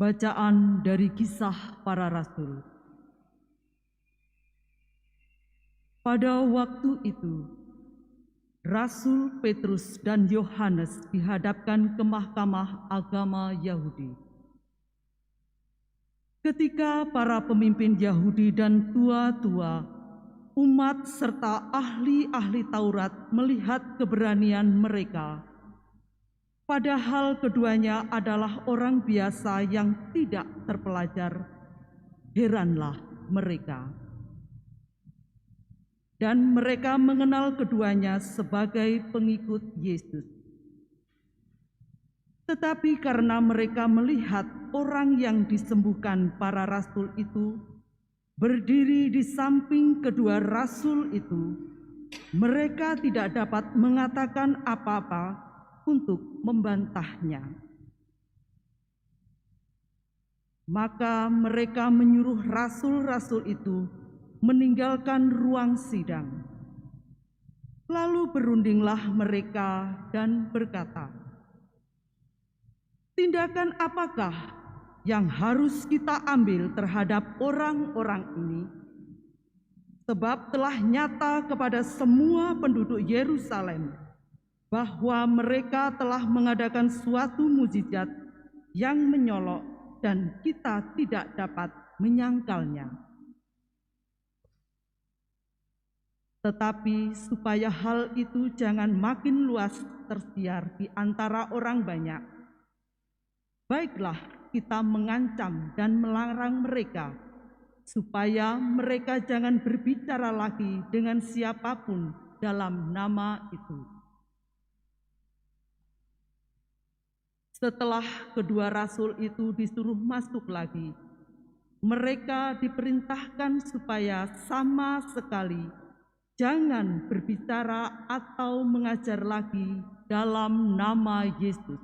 Bacaan dari Kisah Para Rasul. Pada waktu itu, Rasul Petrus dan Yohanes dihadapkan ke mahkamah agama Yahudi. Ketika para pemimpin Yahudi dan tua-tua, umat serta ahli-ahli Taurat melihat keberanian mereka, padahal keduanya adalah orang biasa yang tidak terpelajar, heranlah mereka. Dan mereka mengenal keduanya sebagai pengikut Yesus. Tetapi karena mereka melihat orang yang disembuhkan para rasul itu berdiri di samping kedua rasul itu, mereka tidak dapat mengatakan apa-apa untuk membantahnya. Maka mereka menyuruh rasul-rasul itu meninggalkan ruang sidang. Lalu berundinglah mereka dan berkata, "Tindakan apakah yang harus kita ambil terhadap orang-orang ini? Sebab telah nyata kepada semua penduduk Yerusalem bahwa mereka telah mengadakan suatu mukjizat yang menyolok dan kita tidak dapat menyangkalnya. Tetapi supaya hal itu jangan makin luas tersiar di antara orang banyak, baiklah kita mengancam dan melarang mereka, supaya mereka jangan berbicara lagi dengan siapapun dalam nama itu." Setelah kedua rasul itu disuruh masuk lagi, mereka diperintahkan supaya sama sekali jangan berbicara atau mengajar lagi dalam nama Yesus.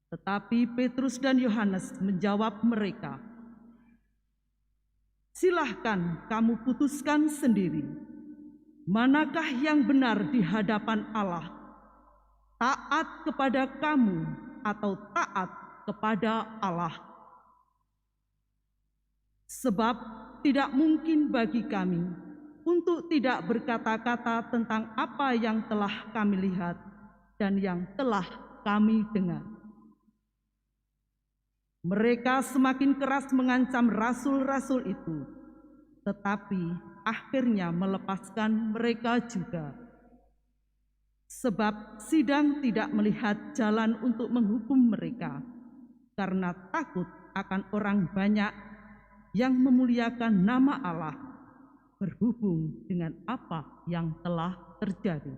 Tetapi Petrus dan Yohanes menjawab mereka, "Silahkan kamu putuskan sendiri, manakah yang benar di hadapan Allah, taat kepada kamu atau taat kepada Allah? Sebab tidak mungkin bagi kami untuk tidak berkata-kata tentang apa yang telah kami lihat dan yang telah kami dengar." Mereka semakin keras mengancam rasul-rasul itu, tetapi akhirnya melepaskan mereka juga. Sebab sidang tidak melihat jalan untuk menghukum mereka, karena takut akan orang banyak yang memuliakan nama Allah berhubung dengan apa yang telah terjadi.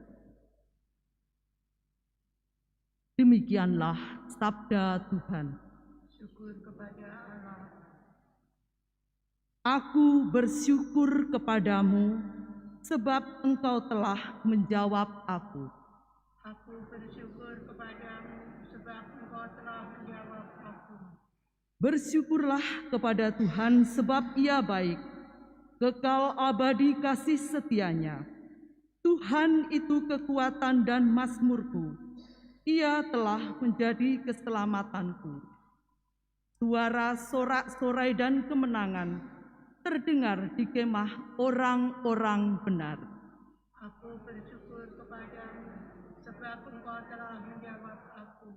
Demikianlah sabda Tuhan. Syukur kepada Allah. Aku bersyukur kepadamu sebab Engkau telah menjawab aku. Aku bersyukur kepadamu sebab Engkau telah menjawab aku. Bersyukurlah kepada Tuhan sebab Ia baik, kekal abadi kasih setianya. Tuhan itu kekuatan dan mazmurku, Ia telah menjadi keselamatanku. Suara sorak-sorai dan kemenangan terdengar di kemah orang-orang benar. Aku bersyukur kepadamu sebab Engkau telah menjawab aku.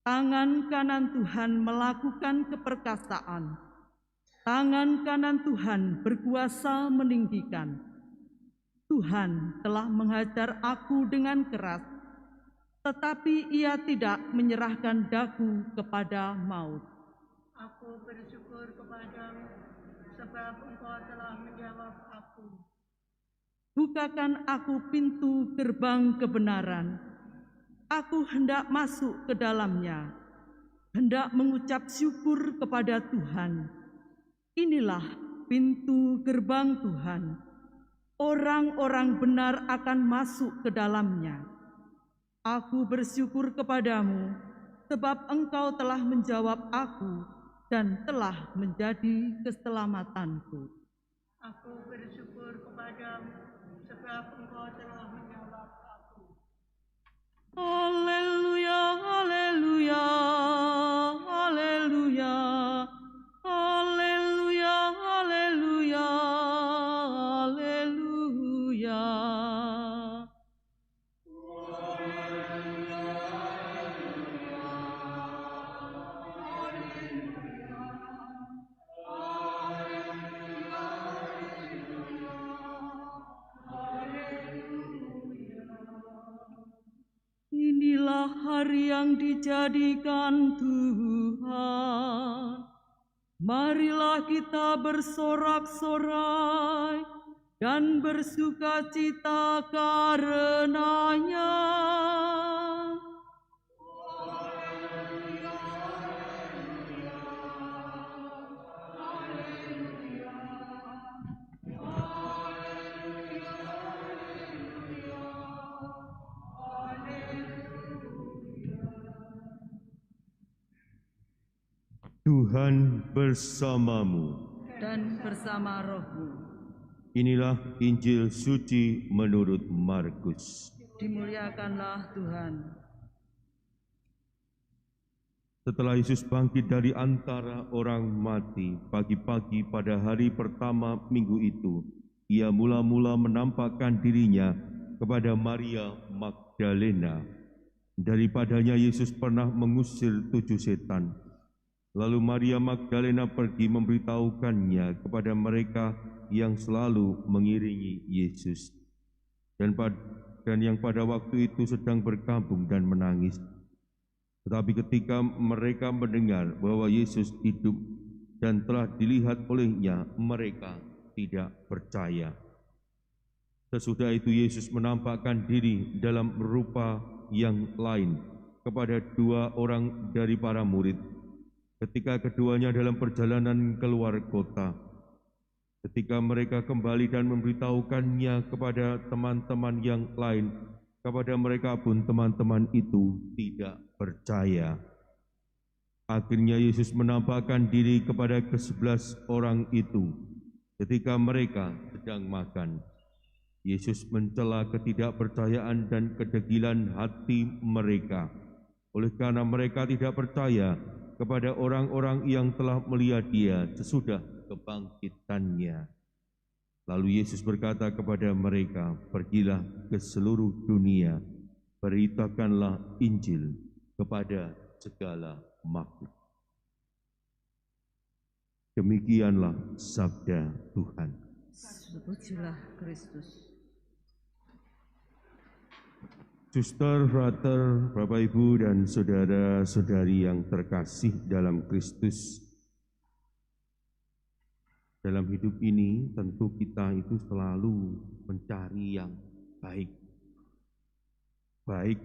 Tangan kanan Tuhan melakukan keperkasaan. Tangan kanan Tuhan berkuasa meninggikan. Tuhan telah menghajar aku dengan keras, tetapi Ia tidak menyerahkan daku kepada maut. Aku bersyukur kepadamu sebab Engkau telah menjawab aku. Bukakan aku pintu gerbang kebenaran. Aku hendak masuk ke dalamnya, hendak mengucap syukur kepada Tuhan. Inilah pintu gerbang Tuhan. Orang-orang benar akan masuk ke dalamnya. Aku bersyukur kepadamu, sebab Engkau telah menjawab aku dan telah menjadi keselamatanku. Aku bersyukur kepadamu sebab Engkau telah menjawab aku. Haleluya, haleluya. inilah hari yang dijadikan Tuhan. Marilah kita bersorak-sorai dan bersukacita karenanya. Tuhan bersamamu. Dan bersama rohmu. Inilah Injil suci menurut Markus. Dimuliakanlah Tuhan. Setelah Yesus bangkit dari antara orang mati, pagi-pagi pada hari pertama minggu itu, ia mula-mula menampakkan dirinya kepada Maria Magdalena. Daripadanya Yesus pernah mengusir 7 setan. Lalu Maria Magdalena pergi memberitahukannya kepada mereka yang selalu mengiringi Yesus, dan yang pada waktu itu sedang berkabung dan menangis. Tetapi ketika mereka mendengar bahwa Yesus hidup dan telah dilihat olehnya, mereka tidak percaya. Sesudah itu Yesus menampakkan diri dalam rupa yang lain kepada 2 orang dari para murid, ketika keduanya dalam perjalanan keluar kota. Ketika mereka kembali dan memberitahukannya kepada teman-teman yang lain, kepada mereka pun teman-teman itu tidak percaya. Akhirnya Yesus menampakkan diri kepada ke-11 orang itu ketika mereka sedang makan. Yesus mencela ketidakpercayaan dan kedegilan hati mereka, oleh karena mereka tidak percaya kepada orang-orang yang telah melihat Dia sesudah kebangkitannya. Lalu Yesus berkata kepada mereka, "Pergilah ke seluruh dunia, beritakanlah Injil kepada segala makhluk." Demikianlah sabda Tuhan. Terpujilah Kristus. Suster, frater, Bapak, Ibu, dan saudara-saudari yang terkasih dalam Kristus, dalam hidup ini tentu kita itu selalu mencari yang baik. Baik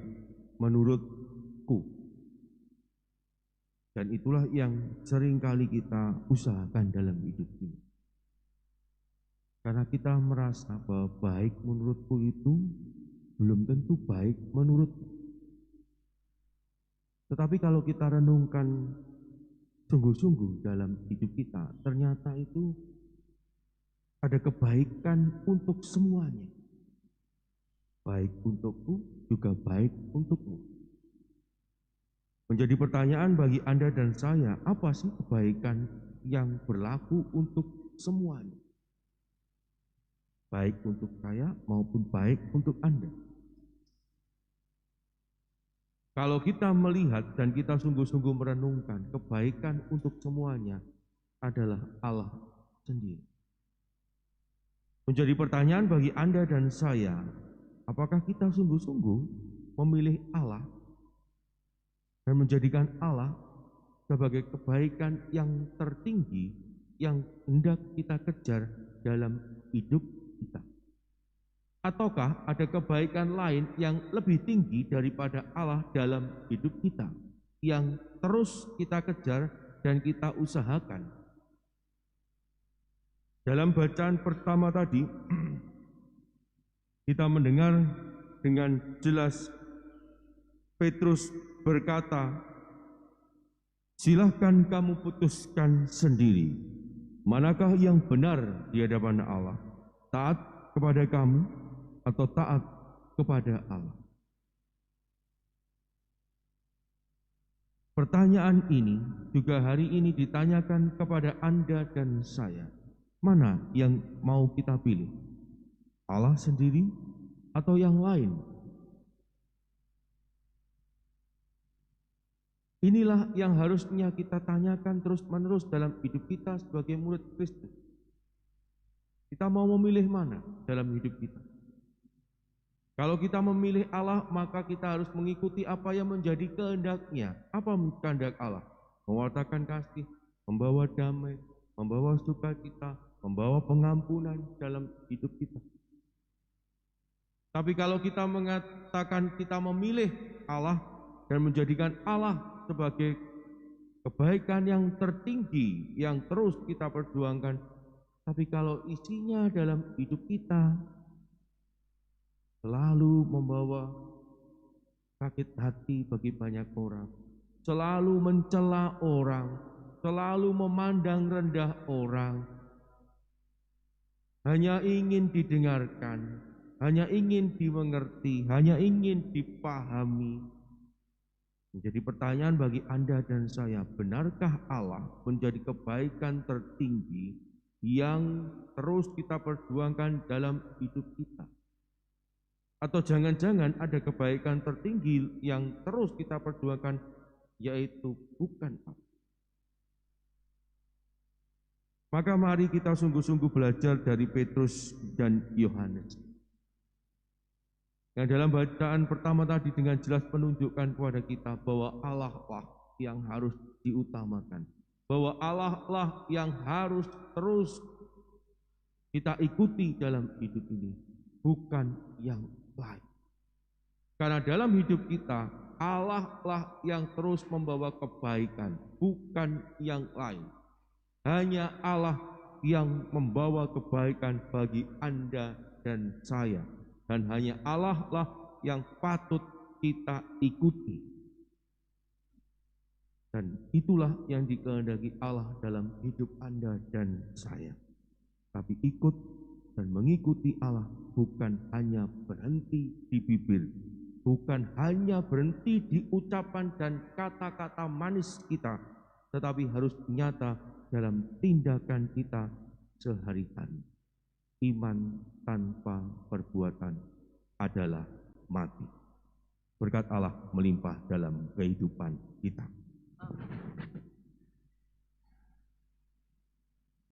menurutku. Dan itulah yang seringkali kita usahakan dalam hidup ini. Karena kita merasa bahwa baik menurutku itu belum tentu baik menurutmu. Tetapi kalau kita renungkan sungguh-sungguh dalam hidup kita, ternyata itu ada kebaikan untuk semuanya. Baik untukku, juga baik untukmu. Menjadi pertanyaan bagi Anda dan saya, apa sih kebaikan yang berlaku untuk semuanya? Baik untuk saya maupun baik untuk Anda. Kalau kita melihat dan kita sungguh-sungguh merenungkan, kebaikan untuk semuanya adalah Allah sendiri. Menjadi pertanyaan bagi Anda dan saya, apakah kita sungguh-sungguh memilih Allah dan menjadikan Allah sebagai kebaikan yang tertinggi yang hendak kita kejar dalam hidup kita? Ataukah ada kebaikan lain yang lebih tinggi daripada Allah dalam hidup kita, yang terus kita kejar dan kita usahakan? Dalam bacaan pertama tadi, kita mendengar dengan jelas Petrus berkata, "Silahkan kamu putuskan sendiri, manakah yang benar di hadapan Allah, taat kepada kamu atau taat kepada Allah?" Pertanyaan ini juga hari ini ditanyakan kepada Anda dan saya. Mana yang mau kita pilih? Allah sendiri atau yang lain? Inilah yang harusnya kita tanyakan terus-menerus dalam hidup kita sebagai murid Kristus. Kita mau memilih mana dalam hidup kita? Kalau kita memilih Allah, maka kita harus mengikuti apa yang menjadi kehendak-Nya. Apa kehendak Allah? Mewartakan kasih, membawa damai, membawa sukacita, membawa pengampunan dalam hidup kita. Tapi kalau kita mengatakan kita memilih Allah dan menjadikan Allah sebagai kebaikan yang tertinggi yang terus kita perjuangkan, tapi kalau isinya dalam hidup kita selalu membawa sakit hati bagi banyak orang, selalu mencela orang, selalu memandang rendah orang, hanya ingin didengarkan, hanya ingin dimengerti, hanya ingin dipahami. Menjadi pertanyaan bagi Anda dan saya, benarkah Allah menjadi kebaikan tertinggi yang terus kita perjuangkan dalam hidup kita? Atau jangan-jangan ada kebaikan tertinggi yang terus kita perjuangkan, yaitu bukan Allah. Maka mari kita sungguh-sungguh belajar dari Petrus dan Yohanes. Yang dalam bacaan pertama tadi dengan jelas menunjukkan kepada kita bahwa Allah lah yang harus diutamakan. Bahwa Allah lah yang harus terus kita ikuti dalam hidup ini, bukan yang lain. Karena dalam hidup kita, Allah lah yang terus membawa kebaikan, bukan yang lain. Hanya Allah yang membawa kebaikan bagi Anda dan saya. Dan hanya Allah lah yang patut kita ikuti. Dan itulah yang dikehendaki Allah dalam hidup Anda dan saya. Tapi ikut dan mengikuti Allah bukan hanya berhenti di bibir, bukan hanya berhenti di ucapan dan kata-kata manis kita, tetapi harus nyata dalam tindakan kita sehari-hari. Iman tanpa perbuatan adalah mati. Berkat Allah melimpah dalam kehidupan kita.